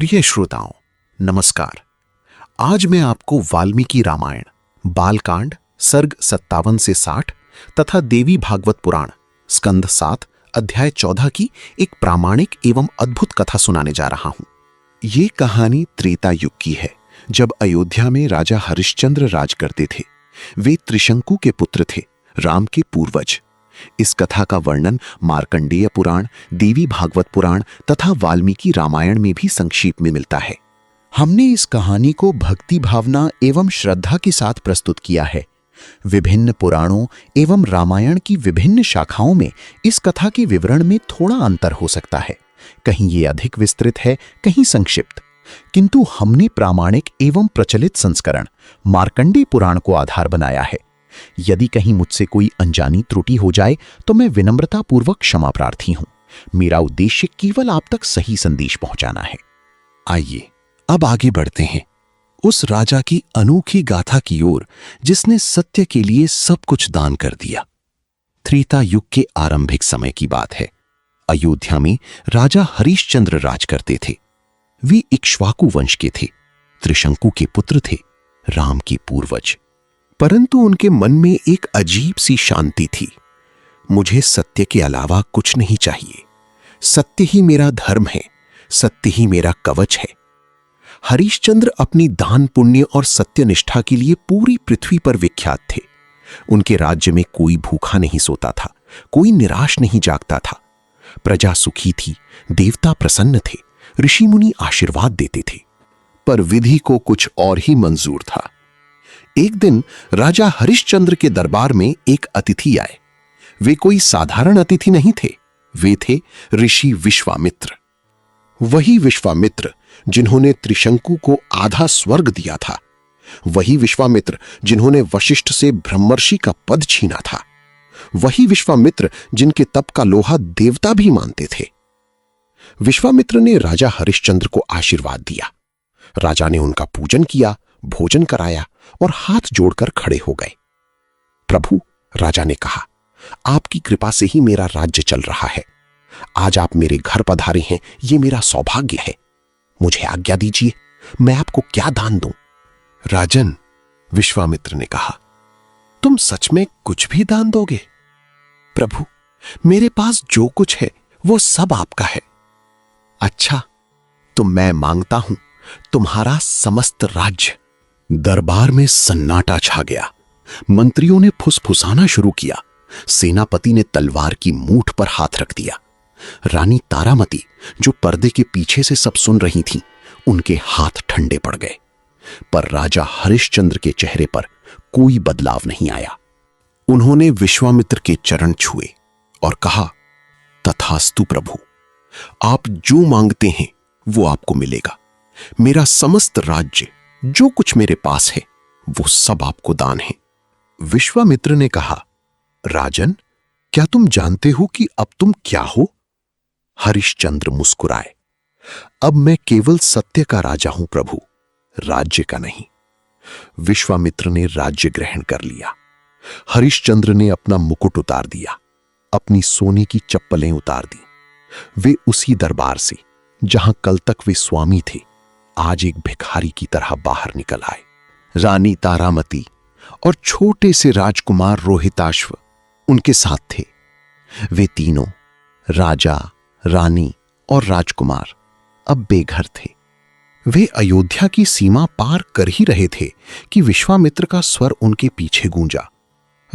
प्रिय श्रोताओं, नमस्कार। आज मैं आपको वाल्मीकि रामायण बालकांड सर्ग 57 से 60 तथा देवी भागवत पुराण स्कंद 7 अध्याय 14 की एक प्रामाणिक एवं अद्भुत कथा सुनाने जा रहा हूं। ये कहानी त्रेता युग की है, जब अयोध्या में राजा हरिश्चंद्र राज करते थे। वे त्रिशंकु के पुत्र थे, राम के पूर्वज। इस कथा का वर्णन मार्कंडेय पुराण, देवी भागवत पुराण तथा वाल्मीकि रामायण में भी संक्षेप में मिलता है। हमने इस कहानी को भक्ति भावना एवं श्रद्धा के साथ प्रस्तुत किया है। विभिन्न पुराणों एवं रामायण की विभिन्न शाखाओं में इस कथा के विवरण में थोड़ा अंतर हो सकता है। कहीं ये अधिक विस्तृत है, कहीं संक्षिप्त, किंतु हमने प्रामाणिक एवं प्रचलित संस्करण मार्कंडेय पुराण को आधार बनाया है। यदि कहीं मुझसे कोई अनजानी त्रुटि हो जाए तो मैं विनम्रतापूर्वक क्षमा प्रार्थी हूं। मेरा उद्देश्य केवल आप तक सही संदेश पहुंचाना है। आइए अब आगे बढ़ते हैं उस राजा की अनोखी गाथा की ओर जिसने सत्य के लिए सब कुछ दान कर दिया। त्रेता युग के आरंभिक समय की बात है। अयोध्या में राजा हरिश्चंद्र राज करते थे। वे इक्ष्वाकु वंश के थे, त्रिशंकु के पुत्र थे, राम के पूर्वज। परंतु उनके मन में एक अजीब सी शांति थी। मुझे सत्य के अलावा कुछ नहीं चाहिए। सत्य ही मेरा धर्म है, सत्य ही मेरा कवच है। हरिश्चंद्र अपनी दान पुण्य और सत्यनिष्ठा के लिए पूरी पृथ्वी पर विख्यात थे। उनके राज्य में कोई भूखा नहीं सोता था, कोई निराश नहीं जागता था। प्रजा सुखी थी, देवता प्रसन्न थे, ऋषि मुनि आशीर्वाद देते थे। पर विधि को कुछ और ही मंजूर था। एक दिन राजा हरिश्चंद्र के दरबार में एक अतिथि आए। वे कोई साधारण अतिथि नहीं थे, वे थे ऋषि विश्वामित्र। वही विश्वामित्र जिन्होंने त्रिशंकु को आधा स्वर्ग दिया था, वही विश्वामित्र जिन्होंने वशिष्ठ से ब्रह्मर्षि का पद छीना था, वही विश्वामित्र जिनके तप का लोहा देवता भी मानते थे। विश्वामित्र ने राजा हरिश्चंद्र को आशीर्वाद दिया। राजा ने उनका पूजन किया, भोजन कराया और हाथ जोड़कर खड़े हो गए। प्रभु, राजा ने कहा, आपकी कृपा से ही मेरा राज्य चल रहा है। आज आप मेरे घर पधारे हैं, ये मेरा सौभाग्य है। मुझे आज्ञा दीजिए, मैं आपको क्या दान दूं? राजन, विश्वामित्र ने कहा, तुम सच में कुछ भी दान दोगे? प्रभु, मेरे पास जो कुछ है वो सब आपका है। अच्छा, तो मैं मांगता हूं तुम्हारा समस्त राज्य। दरबार में सन्नाटा छा गया। मंत्रियों ने फुसफुसाना शुरू किया। सेनापति ने तलवार की मूठ पर हाथ रख दिया। रानी तारामती, जो पर्दे के पीछे से सब सुन रही थीं, उनके हाथ ठंडे पड़ गए। पर राजा हरिश्चंद्र के चेहरे पर कोई बदलाव नहीं आया। उन्होंने विश्वामित्र के चरण छुए और कहा, तथास्तु प्रभु, आप जो मांगते हैं वो आपको मिलेगा। मेरा समस्त राज्य, जो कुछ मेरे पास है, वो सब आपको दान है। विश्वामित्र ने कहा, राजन, क्या तुम जानते हो कि अब तुम क्या हो? हरिश्चंद्र मुस्कुराए। अब मैं केवल सत्य का राजा हूं प्रभु, राज्य का नहीं। विश्वामित्र ने राज्य ग्रहण कर लिया। हरिश्चंद्र ने अपना मुकुट उतार दिया, अपनी सोने की चप्पलें उतार दी। वे उसी दरबार से जहां कल तक वे स्वामी थे, आज एक भिखारी की तरह बाहर निकल आए। रानी तारामती और छोटे से राजकुमार रोहिताश्व उनके साथ थे। वे तीनों, राजा, रानी और राजकुमार, अब बेघर थे। वे अयोध्या की सीमा पार कर ही रहे थे कि विश्वामित्र का स्वर उनके पीछे गूंजा,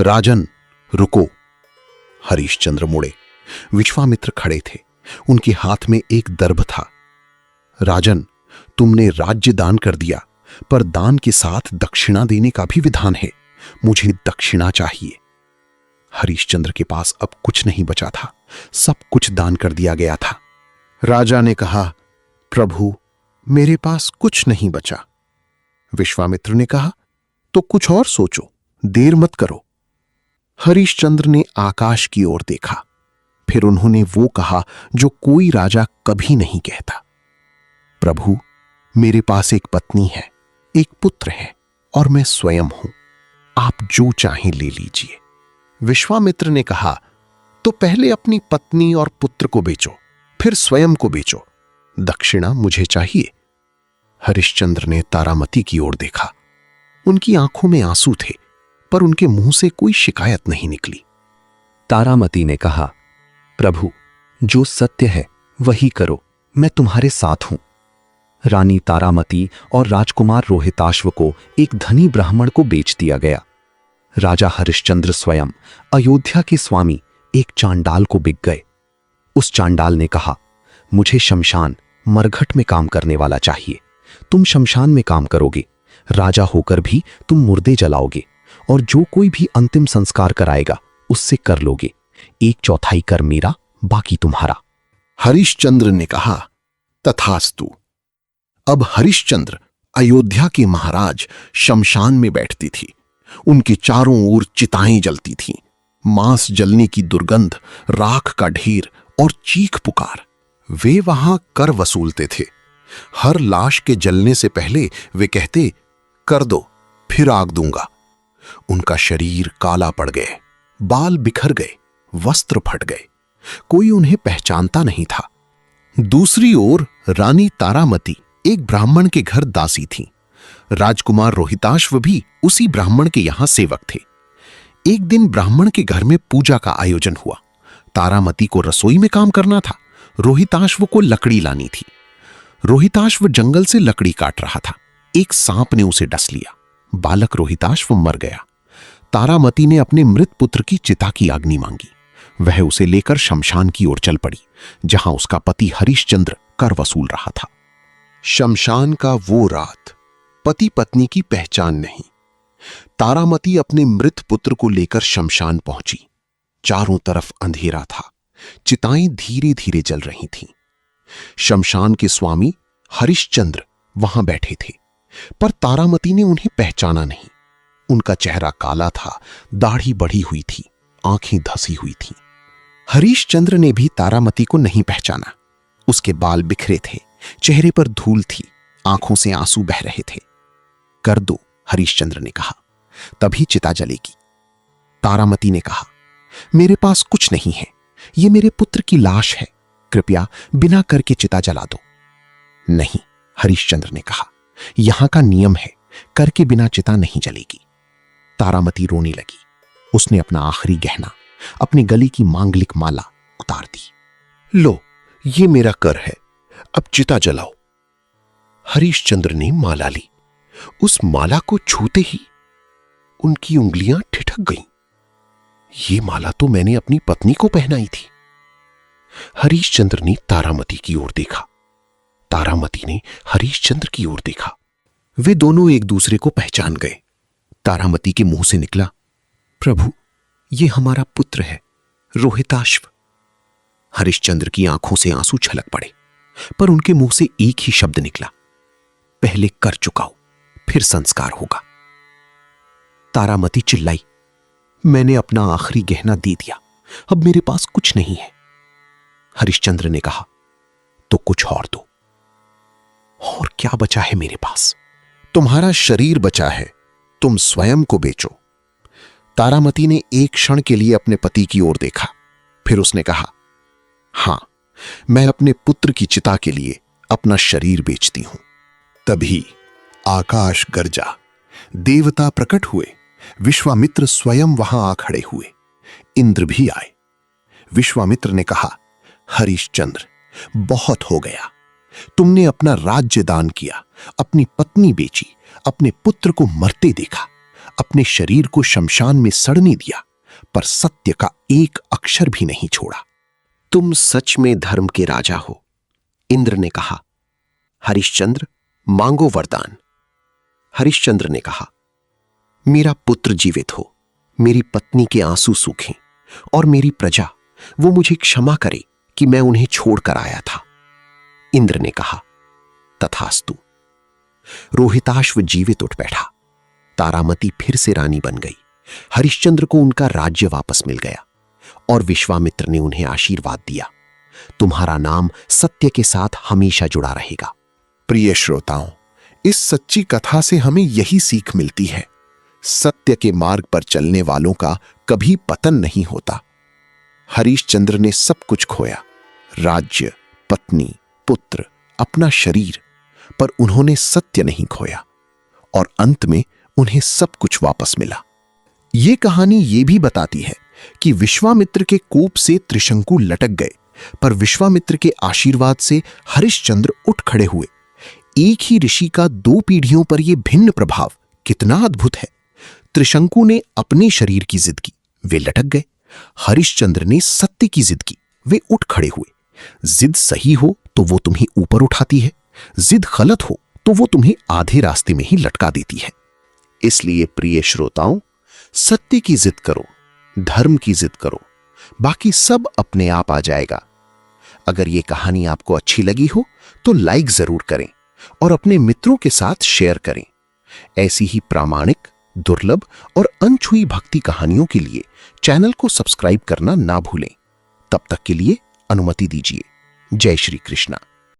राजन, रुको। हरिश्चंद्र मुड़े। विश्वामित्र खड़े थे। उनके हाथ में एक दर्भ था। राजन, तुमने राज्य दान कर दिया, पर दान के साथ दक्षिणा देने का भी विधान है। मुझे दक्षिणा चाहिए। हरिश्चंद्र के पास अब कुछ नहीं बचा था, सब कुछ दान कर दिया गया था। राजा ने कहा, प्रभु, मेरे पास कुछ नहीं बचा। विश्वामित्र ने कहा, तो कुछ और सोचो, देर मत करो। हरिश्चंद्र ने आकाश की ओर देखा। फिर उन्होंने वो कहा जो कोई राजा कभी नहीं कहता, प्रभु, मेरे पास एक पत्नी है, एक पुत्र है और मैं स्वयं हूं। आप जो चाहें ले लीजिए। विश्वामित्र ने कहा, तो पहले अपनी पत्नी और पुत्र को बेचो, फिर स्वयं को बेचो। दक्षिणा मुझे चाहिए। हरिश्चंद्र ने तारामती की ओर देखा। उनकी आंखों में आंसू थे, पर उनके मुंह से कोई शिकायत नहीं निकली। तारामती ने कहा, प्रभु, जो सत्य है वही करो, मैं तुम्हारे साथ हूं। रानी तारामती और राजकुमार रोहिताश्व को एक धनी ब्राह्मण को बेच दिया गया। राजा हरिश्चंद्र स्वयं अयोध्या के स्वामी एक चांडाल को बिक गए। उस चांडाल ने कहा, मुझे शमशान मरघट में काम करने वाला चाहिए। तुम शमशान में काम करोगे, राजा होकर भी तुम मुर्दे जलाओगे, और जो कोई भी अंतिम संस्कार कराएगा उससे कर लोगे। 1/4 कर मेरा, बाकी तुम्हारा। हरिश्चंद्र ने कहा, तथास्तु। अब हरिश्चंद्र अयोध्या के महाराज शमशान में बैठती थी। उनके चारों ओर चिताएं जलती थीं। मांस जलने की दुर्गंध, राख का ढेर और चीख पुकार। वे वहां कर वसूलते थे। हर लाश के जलने से पहले वे कहते, कर दो, फिर आग दूंगा। उनका शरीर काला पड़ गए, बाल बिखर गए, वस्त्र फट गए। कोई उन्हें पहचानता नहीं था। दूसरी ओर रानी तारामती एक ब्राह्मण के घर दासी थी। राजकुमार रोहिताश्व भी उसी ब्राह्मण के यहां सेवक थे। एक दिन ब्राह्मण के घर में पूजा का आयोजन हुआ। तारामती को रसोई में काम करना था, रोहिताश्व को लकड़ी लानी थी। रोहिताश्व जंगल से लकड़ी काट रहा था। एक सांप ने उसे डस लिया। बालक रोहिताश्व मर गया। तारामती ने अपने मृत पुत्र की चिता की अग्नि मांगी। वह उसे लेकर शमशान की ओर चल पड़ी, जहां उसका पति हरिश्चंद्र कर वसूल रहा था। शमशान का वो रात, पति पत्नी की पहचान नहीं। तारामती अपने मृत पुत्र को लेकर शमशान पहुंची। चारों तरफ अंधेरा था। चिताएं धीरे धीरे जल रही थीं। शमशान के स्वामी हरिश्चंद्र वहां बैठे थे, पर तारामती ने उन्हें पहचाना नहीं। उनका चेहरा काला था, दाढ़ी बढ़ी हुई थी, आंखें धसी हुई थीं। हरिश्चंद्र ने भी तारामती को नहीं पहचाना। उसके बाल बिखरे थे, चेहरे पर धूल थी, आंखों से आंसू बह रहे थे। कर दो, हरिश्चंद्र ने कहा, तभी चिता जलेगी। तारामती ने कहा, मेरे पास कुछ नहीं है, ये मेरे पुत्र की लाश है, कृपया बिना कर के चिता जला दो। नहीं, हरिश्चंद्र ने कहा, यहां का नियम है, कर के बिना चिता नहीं जलेगी। तारामती रोने लगी। उसने अपना आखिरी गहना, अपने गले की मांगलिक माला उतार दी। लो, ये मेरा कर है, अब चिता जलाओ। हरिश्चंद्र ने माला ली। उस माला को छूते ही उनकी उंगलियां ठिठक गईं। ये माला तो मैंने अपनी पत्नी को पहनाई थी। हरिश्चंद्र ने तारामती की ओर देखा। तारामती ने हरिश्चंद्र की ओर देखा। वे दोनों एक दूसरे को पहचान गए। तारामती के मुंह से निकला, प्रभु, ये हमारा पुत्र है, रोहिताश्व। हरिश्चंद्र की आंखों से आंसू छलक पड़े, पर उनके मुंह से एक ही शब्द निकला, पहले कर चुकाओ, फिर संस्कार होगा। तारामती चिल्लाई, मैंने अपना आखिरी गहना दे दिया, अब मेरे पास कुछ नहीं है। हरिश्चंद्र ने कहा, तो कुछ और दो। और क्या बचा है मेरे पास? तुम्हारा शरीर बचा है, तुम स्वयं को बेचो। तारामती ने एक क्षण के लिए अपने पति की ओर देखा, फिर उसने कहा, हां, मैं अपने पुत्र की चिता के लिए अपना शरीर बेचती हूं। तभी आकाश गरजा, देवता प्रकट हुए, विश्वामित्र स्वयं वहां आ खड़े हुए। इंद्र भी आए। विश्वामित्र ने कहा, हरिश्चंद्र, बहुत हो गया। तुमने अपना राज्य दान किया, अपनी पत्नी बेची, अपने पुत्र को मरते देखा, अपने शरीर को शमशान में सड़ने दिया, पर सत्य का एक अक्षर भी नहीं छोड़ा। तुम सच में धर्म के राजा हो। इंद्र ने कहा, हरिश्चंद्र, मांगो वरदान। हरिश्चंद्र ने कहा, मेरा पुत्र जीवित हो, मेरी पत्नी के आंसू सूखें, और मेरी प्रजा वो मुझे क्षमा करे कि मैं उन्हें छोड़कर आया था। इंद्र ने कहा, तथास्तु। रोहिताश्व जीवित उठ बैठा। तारामती फिर से रानी बन गई। हरिश्चंद्र को उनका राज्य वापस मिल गया, और विश्वामित्र ने उन्हें आशीर्वाद दिया, तुम्हारा नाम सत्य के साथ हमेशा जुड़ा रहेगा। प्रिय श्रोताओं, इस सच्ची कथा से हमें यही सीख मिलती है, सत्य के मार्ग पर चलने वालों का कभी पतन नहीं होता। हरिश्चंद्र ने सब कुछ खोया, राज्य, पत्नी, पुत्र, अपना शरीर, पर उन्होंने सत्य नहीं खोया और अंत में उन्हें सब कुछ वापस मिला। ये कहानी ये भी बताती है कि विश्वामित्र के कोप से त्रिशंकु लटक गए, पर विश्वामित्र के आशीर्वाद से हरिश्चंद्र उठ खड़े हुए। एक ही ऋषि का 2 पीढ़ियों पर यह भिन्न प्रभाव कितना अद्भुत है। त्रिशंकु ने अपने शरीर की जिद की, वे लटक गए। हरिश्चंद्र ने सत्य की जिद की, वे उठ खड़े हुए। जिद सही हो तो वो तुम्हें ऊपर उठाती है, जिद गलत हो तो वो तुम्हें आधे रास्ते में ही लटका देती है। इसलिए प्रिय श्रोताओं, सत्य की जिद करो, धर्म की जिद करो, बाकी सब अपने आप आ जाएगा। अगर ये कहानी आपको अच्छी लगी हो तो लाइक जरूर करें और अपने मित्रों के साथ शेयर करें। ऐसी ही प्रामाणिक, दुर्लभ और अनछुई भक्ति कहानियों के लिए चैनल को सब्सक्राइब करना ना भूलें। तब तक के लिए अनुमति दीजिए। जय श्री कृष्णा।